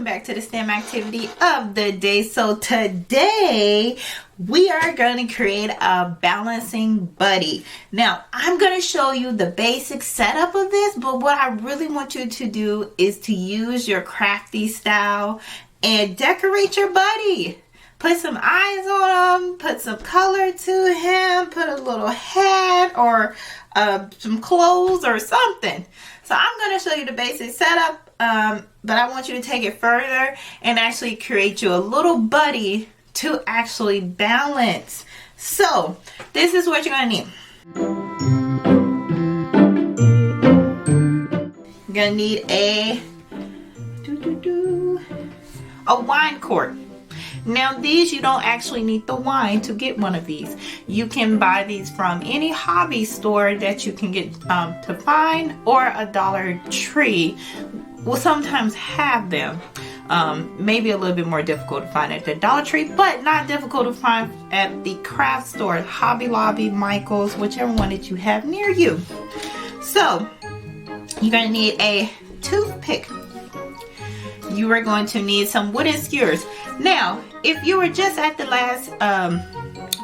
welcome back to the STEM activity of the day. So today we are going to create a balancing buddy. Now I'm going to show you the basic setup of this, but what I really want you to do is to use your crafty style and decorate your buddy. Put some eyes on him, put some color to him, put a little hat or some clothes or something. So I'm going to show you the basic setup, but I want you to take it further and actually create you a little buddy to actually balance. So this is what you're going to need. You're going to need a wine cork. Now these, you don't actually need the wine to get one of these. You can buy these from any hobby store that you can get to find, or a Dollar Tree will sometimes have them. Maybe a little bit more difficult to find at the Dollar Tree, but not difficult to find at the craft store, Hobby Lobby, Michael's, whichever one that you have near you. So you're going to need a toothpick. You are going to need some wooden skewers. Now, if you were just at the last,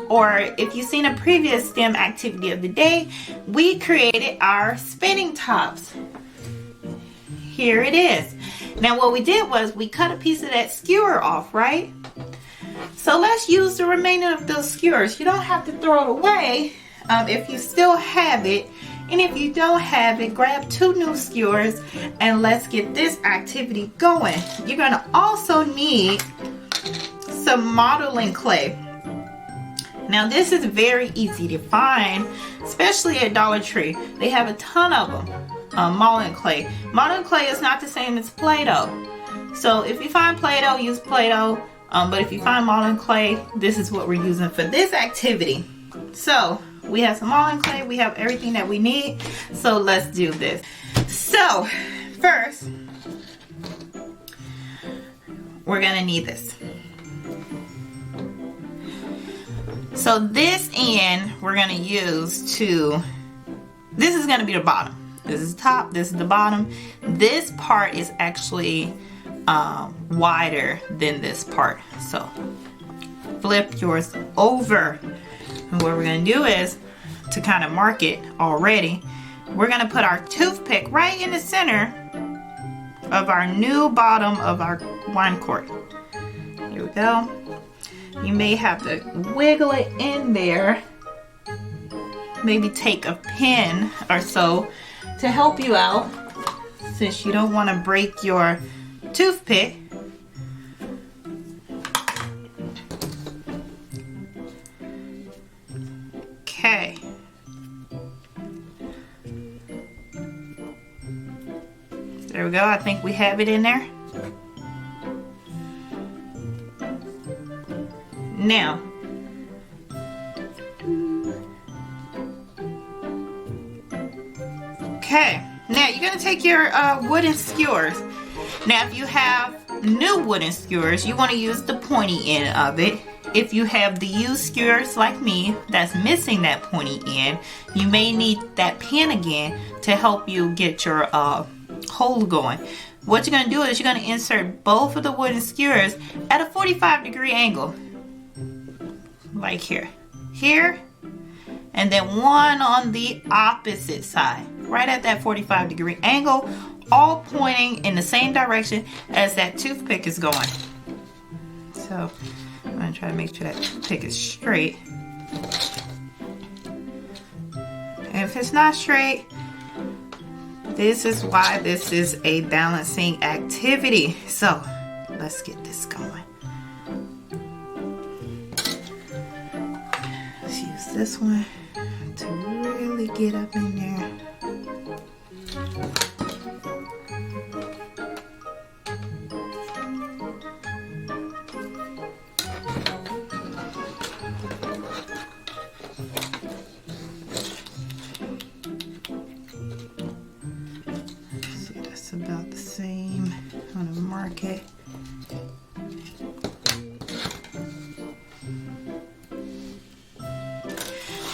or if you've seen a previous STEM activity of the day, we created our spinning tops. Here it is. Now what we did was we cut a piece of that skewer off, right? So let's use the remaining of those skewers. You don't have to throw it away if you still have it. And if you don't have it, grab 2 new skewers and let's get this activity going. You're going to also need some modeling clay. Now this is very easy to find, especially at Dollar Tree. They have a ton of them, modeling clay. Modeling clay is not the same as Play-Doh. So if you find Play-Doh, use Play-Doh. But if you find modeling clay, this is what we're using for this activity. So we have some modeling clay, we have everything that we need, so let's do this. So first, we're gonna need this. So this end, we're gonna use to, this is gonna be the bottom. This is the top, this is the bottom. This part is actually wider than this part. So flip yours over. And what we're going to do is, to kind of mark it already, we're going to put our toothpick right in the center of our new bottom of our wine cork. Here we go. You may have to wiggle it in there. Maybe take a pin or so to help you out, since you don't want to break your toothpick. Okay. There we go. I think we have it in there. Now, okay. Now you're going to take your wooden skewers. Now if you have new wooden skewers, you want to use the pointy end of it. If you have the used skewers like me that's missing that pointy end, you may need that pin again to help you get your hole going. What you're going to do is you're going to insert both of the wooden skewers at a 45-degree angle. Like here. Here. And then one on the opposite side. Right at that 45-degree angle. All pointing in the same direction as that toothpick is going. So I'm going to try to make sure that toothpick is straight. And if it's not straight, this is why this is a balancing activity. So let's get this going. Let's use this one to really get up in there. About the same. I'm going to mark it.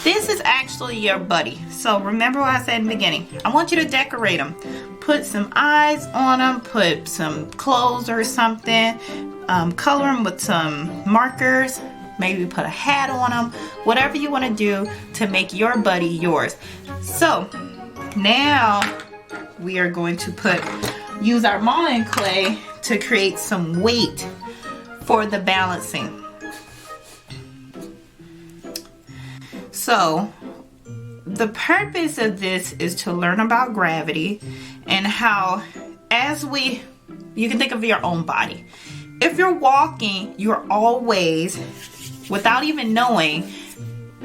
This is actually your buddy. So remember what I said in the beginning. I want you to decorate them. put some eyes on them, put some clothes or something, color them with some markers, maybe put a hat on them, whatever you want to do to make your buddy yours. So now we are going to use our modeling clay to create some weight for the balancing. So the purpose of this is to learn about gravity and how you can think of your own body. If you're walking, you're always, without even knowing,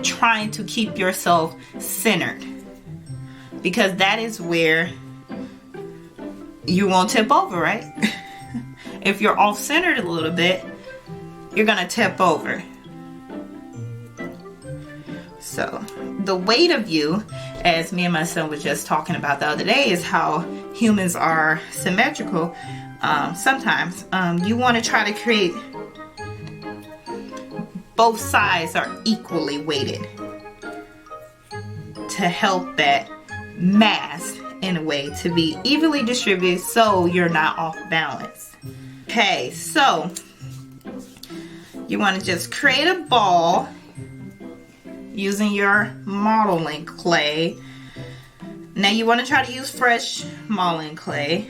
trying to keep yourself centered, because that is where you won't tip over, right? If you're off centered a little bit, you're gonna tip over. So the weight of you, as me and my son was just talking about the other day, is how humans are symmetrical. Sometimes you want to try to create both sides are equally weighted to help that mass in a way to be evenly distributed so you're not off balance. Okay, so you want to just create a ball using your modeling clay. Now you want to try to use fresh modeling clay.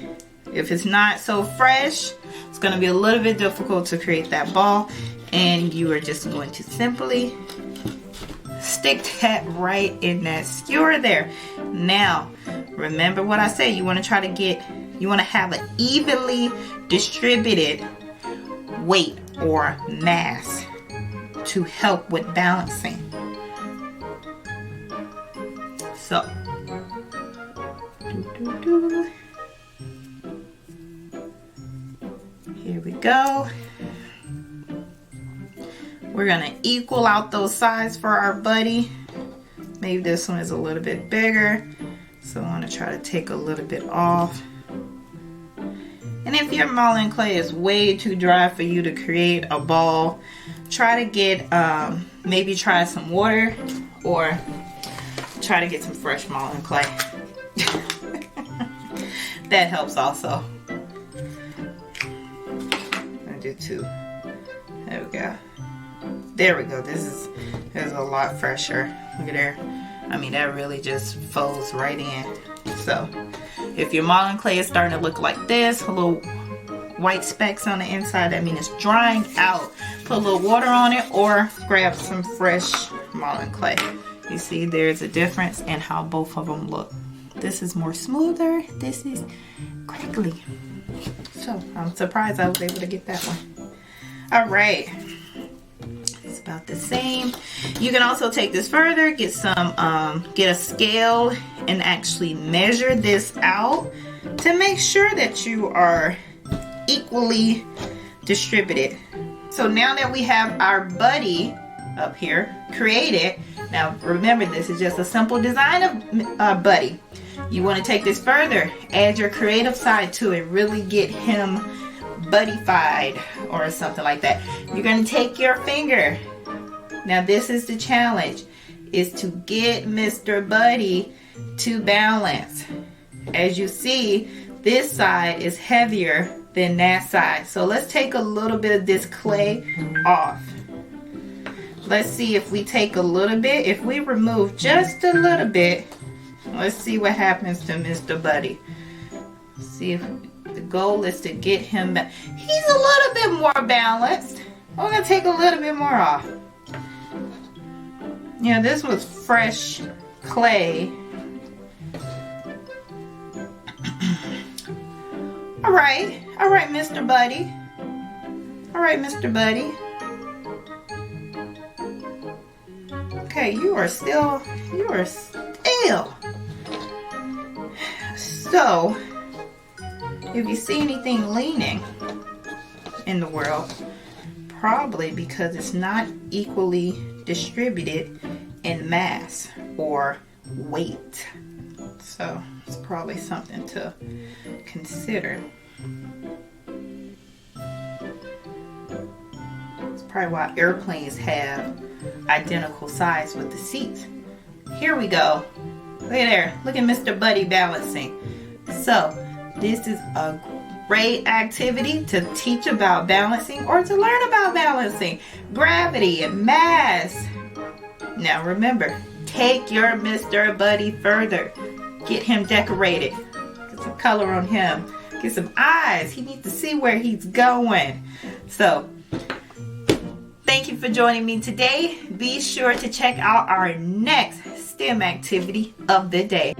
If it's not so fresh, it's going to be a little bit difficult to create that ball, and you are just going to simply stick that right in that skewer there. Now remember what I said, you want to have an evenly distributed weight or mass to help with balancing. So here we go. We're gonna equal out those sides for our buddy. Maybe this one is a little bit bigger, so I want to try to take a little bit off. And if your modeling clay is way too dry for you to create a ball, try to get maybe try some water or try to get some fresh modeling clay. That helps also. I do too. There we go. There we go. This is a lot fresher. Look at there. I mean, that really just folds right in. So if your modeling clay is starting to look like this, a little white specks on the inside, that means it's drying out. Put a little water on it or grab some fresh modeling clay. You see there's a difference in how both of them look. This is more smoother. This is crackly. So I'm surprised I was able to get that one. All right. It's about the same. You can also take this further, get a scale and actually measure this out to make sure that you are equally distributed. So now that we have our buddy up here created, now remember this is just a simple design of buddy. You want to take this further, add your creative side to it, really get him buddified or something like that. You're going to take your finger. Now this is the challenge, is to get Mr. Buddy to balance. As you see, this side is heavier than that side. So let's take a little bit of this clay off. Let's see if we take a little bit, if we remove just a little bit, let's see what happens to Mr. Buddy. See if the goal is to get him back. He's a little bit more balanced. I'm going to take a little bit more off. You know, this was fresh clay. All right, Mr. Buddy. All right, Mr. Buddy. Okay, you are still. So, if you see anything leaning in the world, probably because it's not equally distributed in mass or weight. So, it's probably something to consider. It's probably why airplanes have identical size with the seats. Here we go. Look at there. Look at Mr. Buddy balancing. So This is a great activity to teach about balancing or to learn about balancing, gravity and mass. Now remember, take your Mr. Buddy further. Get him decorated. Get some color on him. Get some eyes. He needs to see where he's going. So, thank you for joining me today. Be sure to check out our next STEM activity of the day.